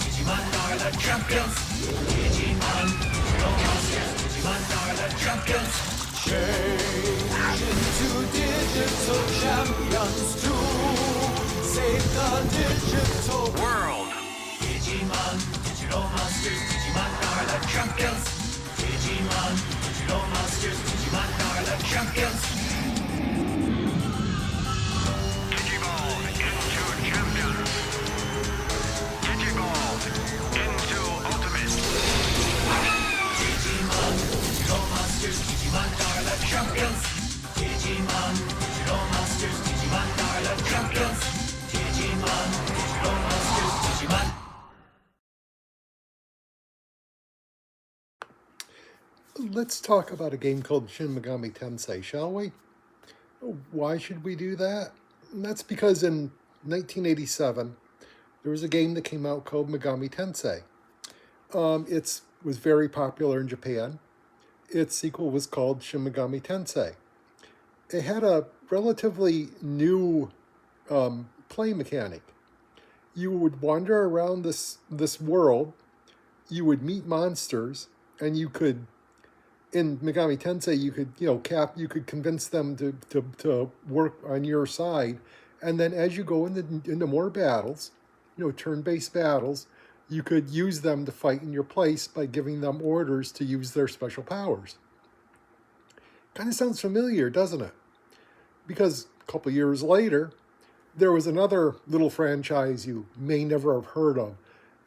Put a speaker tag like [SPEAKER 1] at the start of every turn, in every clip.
[SPEAKER 1] Digimon are the champions. Digimon, digital monsters. Digimon are the champions. Change into digital champions to save the digital world. Digimon, digital monsters. Digimon are the champions. Digimon, digital monsters. Digimon are the champions.
[SPEAKER 2] Digivolve into champions. Digivolve into ultimate.
[SPEAKER 1] Digimon, digital monsters. Digimon are the champions. Digimon, digital monsters. Digimon are the champions. Digimon, digital monsters. Digimon.
[SPEAKER 3] Let's talk about a game called Shin Megami Tensei, shall we? Why should we do that? And that's because in 1987, there was a game that came out called Megami Tensei. It was very popular in Japan. Its sequel was called Shin Megami Tensei. It had a relatively new play mechanic. You would wander around this world, you would meet monsters, and you could, in Megami Tensei, you could, you could convince them to work on your side. And then as you go into more battles, turn-based battles, you could use them to fight in your place by giving them orders to use their special powers. Kind of sounds familiar, doesn't it? Because a couple years later, there was another little franchise you may never have heard of.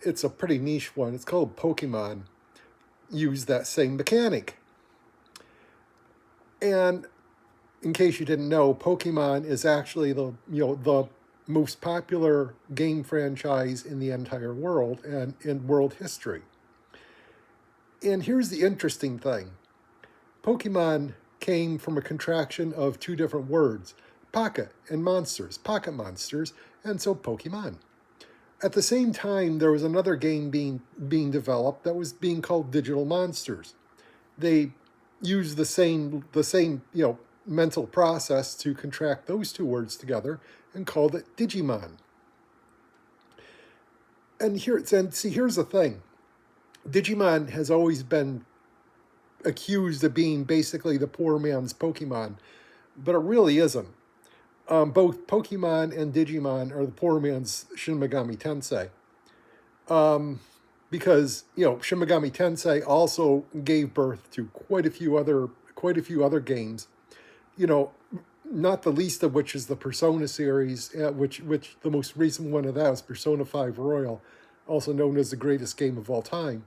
[SPEAKER 3] It's a pretty niche one. It's called Pokemon. Used that same mechanic. And in case you didn't know, Pokemon is actually the most popular game franchise in the entire world and in world history. And here's the interesting thing. Pokemon came from a contraction of two different words, pocket and monsters, pocket monsters, and so Pokemon. At the same time, there was another game being developed that was being called Digital Monsters. They used the same mental process to contract those two words together and called it Digimon. And here's the thing. Digimon has always been accused of being basically the poor man's Pokemon, but it really isn't. Both Pokemon and Digimon are the poor man's Shin Megami Tensei. Because, Shin Megami Tensei also gave birth to quite a few other games, not the least of which is the Persona series, which the most recent one of that was Persona 5 Royal, also known as the greatest game of all time,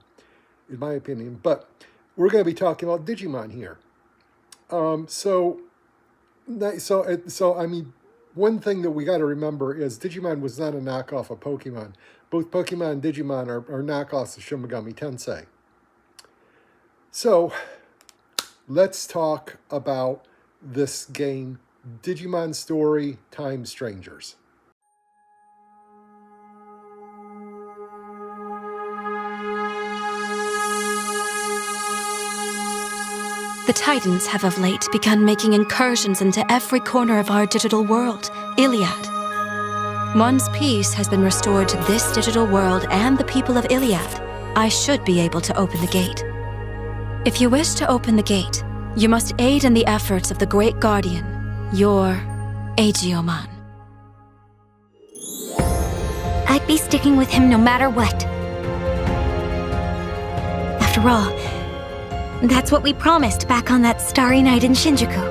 [SPEAKER 3] in my opinion. But we're going to be talking about Digimon here. One thing that we got to remember is Digimon was not a knockoff of Pokemon. Both Pokemon and Digimon are knockoffs of Shin Megami Tensei. So, let's talk about this game, Digimon Story Time Strangers.
[SPEAKER 4] The Titans have of late begun making incursions into every corner of our digital world, Iliad. Once peace has been restored to this digital world and the people of Iliad, I should be able to open the gate. If you wish to open the gate, you must aid in the efforts of the Great Guardian, your Aegiomon.
[SPEAKER 5] I'd be sticking with him no matter what. After all, that's what we promised back on that starry night in Shinjuku.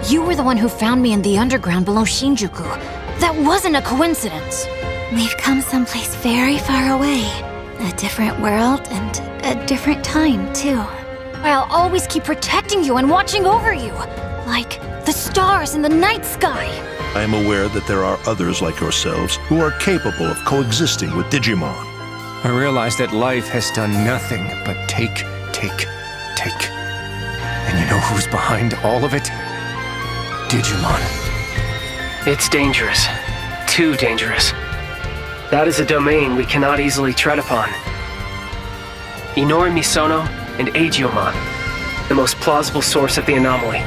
[SPEAKER 6] You were the one who found me in the underground below Shinjuku. That wasn't a coincidence.
[SPEAKER 5] We've come someplace very far away. A different world and a different time, too.
[SPEAKER 6] I'll always keep protecting you and watching over you. Like the stars in the night sky.
[SPEAKER 7] I am aware that there are others like yourselves who are capable of coexisting with Digimon.
[SPEAKER 8] I realize that life has done nothing but take. And you know who's behind all of it? Digimon.
[SPEAKER 9] It's dangerous. Too dangerous. That is a domain we cannot easily tread upon. Inori Misono and Aegiomon, the most plausible source of the anomaly.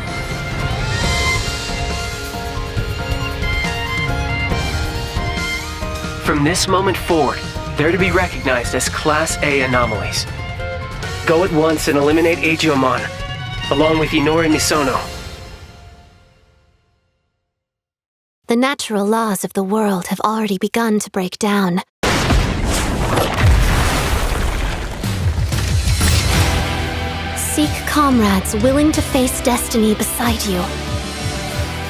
[SPEAKER 9] From this moment forward, They're to be recognized as Class A anomalies. Go at once and eliminate Agiomon, along with Inori Misono.
[SPEAKER 5] The natural laws of the world have already begun to break down. Seek comrades willing to face destiny beside you.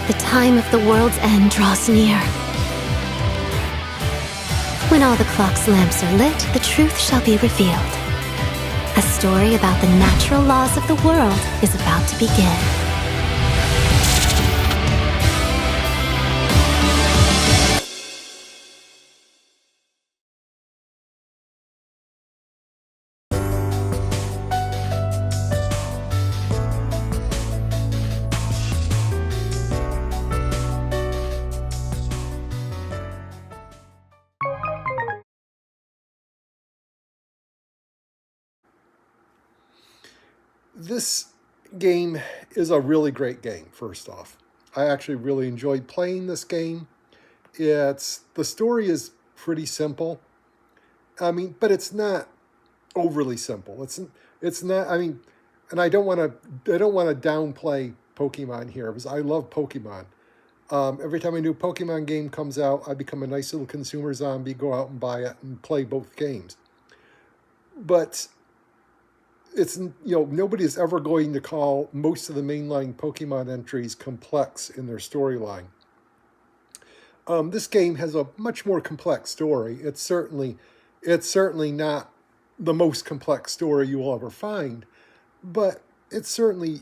[SPEAKER 5] The time of the world's end draws near. When all the clock's lamps are lit, the truth shall be revealed. A story about the natural laws of the world is about to begin.
[SPEAKER 3] This game is a really great game, first off. I actually really enjoyed playing this game. The story is pretty simple. I mean, but it's not overly simple. It's not, I mean, and I don't want to downplay Pokemon here, because I love Pokemon. Every time a new Pokemon game comes out, I become a nice little consumer zombie, go out and buy it and play both games. But it's, nobody's ever going to call most of the mainline Pokemon entries complex in their storyline. This game has a much more complex story. It's certainly not the most complex story you will ever find, but it certainly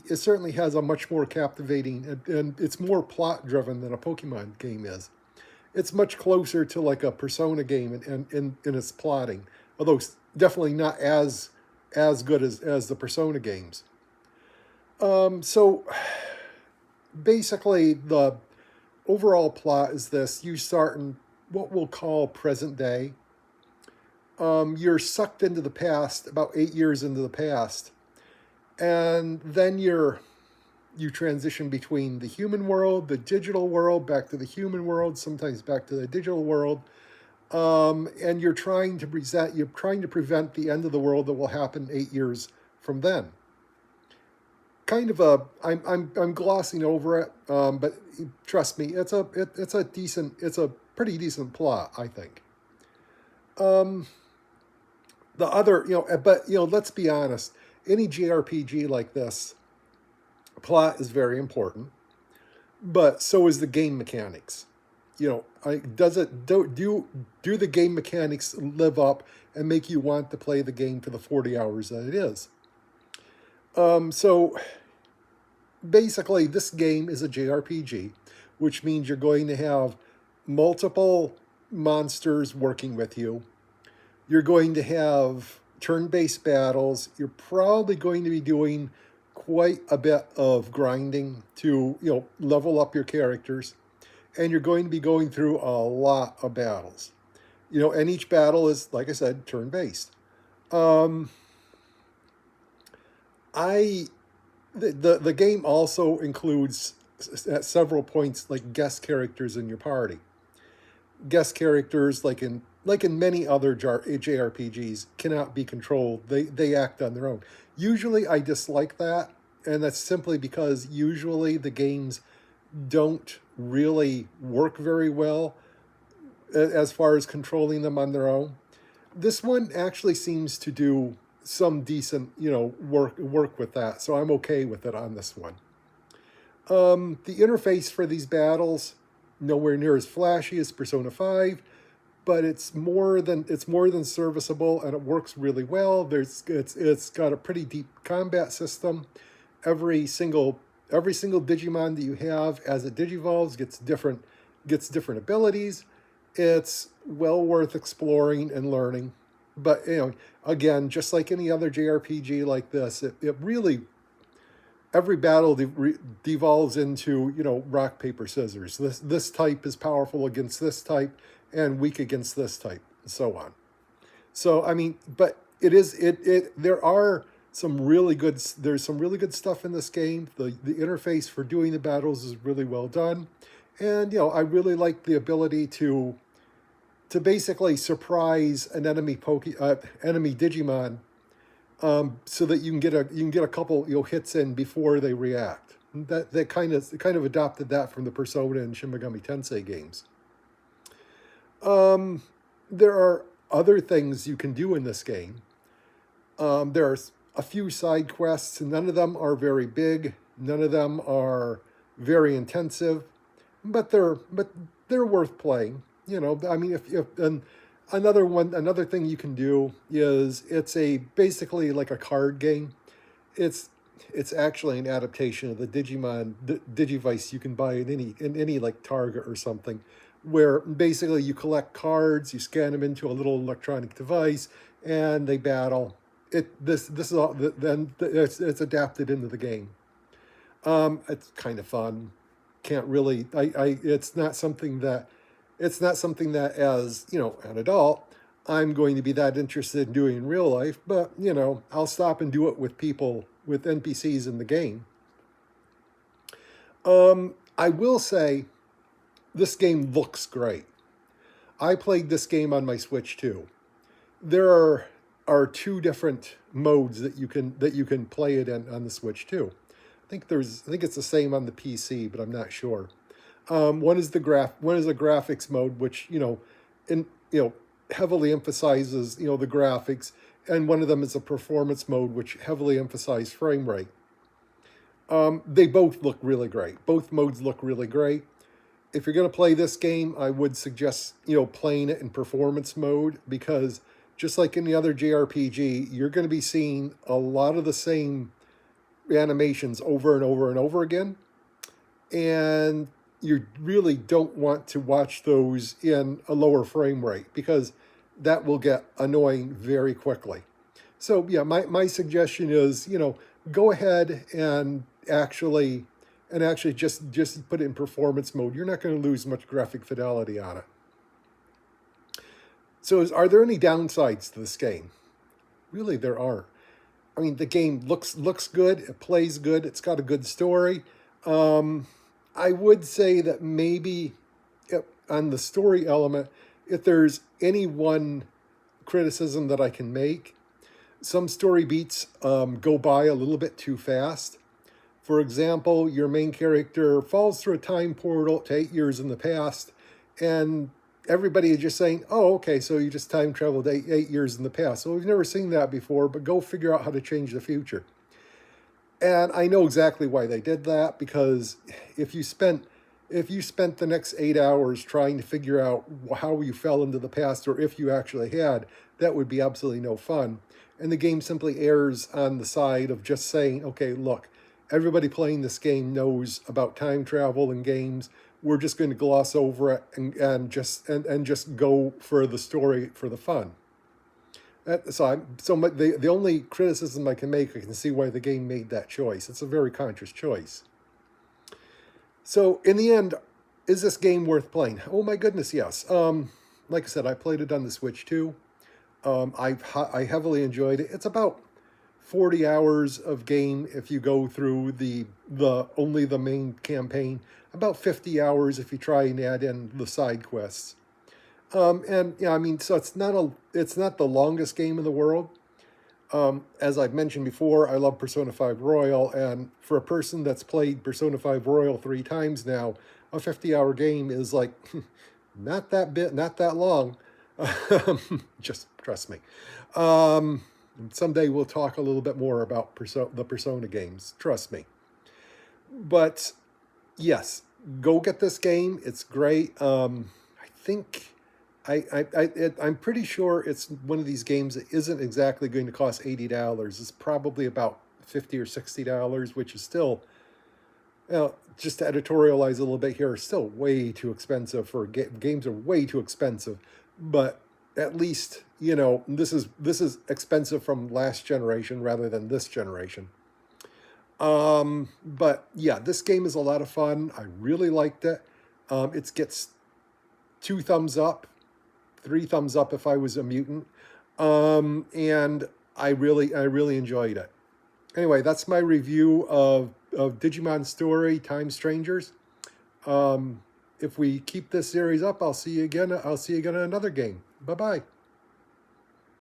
[SPEAKER 3] has a much more captivating, and it's more plot driven than a Pokemon game is. It's much closer to like a Persona game in its plotting, although it's definitely not as good as the Persona games. So basically the overall plot is this: you start in what we'll call present day. You're sucked into the past, about 8 years into the past, and then you transition between the human world, the digital world, back to the human world, sometimes back to the digital world. And you're trying to prevent the end of the world that will happen 8 years from then. Kind of I'm glossing over it, but trust me, it's a pretty decent plot, I think. The other, let's be honest, any JRPG like this, plot is very important, but so is the game mechanics. Do the game mechanics live up and make you want to play the game for the 40 hours that it is? So basically, this game is a JRPG, which means you're going to have multiple monsters working with you. You're going to have turn-based battles. You're probably going to be doing quite a bit of grinding to, level up your characters. And you're going to be going through a lot of battles. And each battle is, like I said, turn-based. The game also includes, at several points, like guest characters in your party. Guest characters, like in many other JRPGs, cannot be controlled. They act on their own. Usually I dislike that, and that's simply because usually the games don't really work very well as far as controlling them on their own. This one actually seems to do some decent, work with that, so I'm okay with it on this one. The interface for these battles, nowhere near as flashy as Persona 5, but it's more than serviceable, and it works really well. It's got a pretty deep combat system. Every single Digimon that you have as it digivolves gets different abilities. It's well worth exploring and learning. But again, just like any other JRPG like this, it really, every battle devolves into rock paper scissors. This type is powerful against this type and weak against this type, and so on. So I mean, but there's some really good stuff in this game. The interface for doing the battles is really well done, and I really like the ability to to basically surprise an enemy enemy Digimon, so that you can get a couple hits in before they react. That kind of adopted that from the Persona and Shin Megami Tensei games. There are other things you can do in this game. There are a few side quests, and none of them are very big. None of them are very intensive, but they're worth playing. I mean, if and another thing you can do is it's basically like a card game. It's actually an adaptation of the Digimon Digivice you can buy in any like Target or something, where basically you collect cards, you scan them into a little electronic device, and they battle. This is all then it's adapted into the game. It's kind of fun. Can't really it's not something that as an adult I'm going to be that interested in doing in real life, but I'll stop and do it with people, with NPCs in the game. I will say this game looks great. I played this game on my Switch too. There are two different modes that you can play it in on the Switch too. I think it's the same on the PC, but I'm not sure. One is a graphics mode, which heavily emphasizes the graphics, and one of them is a performance mode, which heavily emphasizes frame rate. They both look really great. Both modes look really great. If you're going to play this game, I would suggest playing it in performance mode, because just like any other JRPG, you're going to be seeing a lot of the same animations over and over and over again, and you really don't want to watch those in a lower frame rate, because that will get annoying very quickly. So yeah, my suggestion is go ahead and actually just put it in performance mode. You're not going to lose much graphic fidelity on it. So are there any downsides to this game? Really, there aren't. I mean, the game looks good, it plays good, it's got a good story. I would say that maybe on the story element, if there's any one criticism that I can make, some story beats go by a little bit too fast. For example, your main character falls through a time portal to 8 years in the past, and everybody is just saying, oh, okay, so you just time traveled 8 years in the past. So we've never seen that before, but go figure out how to change the future. And I know exactly why they did that, because if you spent the next 8 hours trying to figure out how you fell into the past, or if you actually had, that would be absolutely no fun. And the game simply errs on the side of just saying, okay, look, everybody playing this game knows about time travel in games. We're just going to gloss over it and just go for the story, for the fun. The only criticism I can make, I can see why the game made that choice. It's a very conscious choice. So in the end, is this game worth playing? Oh my goodness, yes. Like I said, I played it on the Switch too. I heavily enjoyed it. It's about 40 hours of game if you go through only the main campaign. About 50 hours if you try and add in the side quests. And yeah, I mean, so it's not the longest game in the world. As I've mentioned before, I love Persona 5 Royal, and for a person that's played Persona 5 Royal 3 times now, a 50-hour game is like not that long. Just trust me. Someday we'll talk a little bit more about the Persona games. Trust me. But yes, go get this game. It's great. I'm pretty sure it's one of these games that isn't exactly going to cost $80. It's probably about $50 or $60, which is still, just to editorialize a little bit here, still way too expensive for games are way too expensive. But at least this is expensive from last generation rather than this generation. But yeah, this game is a lot of fun. I really liked it. It gets 2 thumbs up, 3 thumbs up if I was a mutant. And I really enjoyed it. Anyway, that's my review of Digimon Story, Time Strangers. if we keep this series up, I'll see you again. I'll see you again in another game. Bye-bye.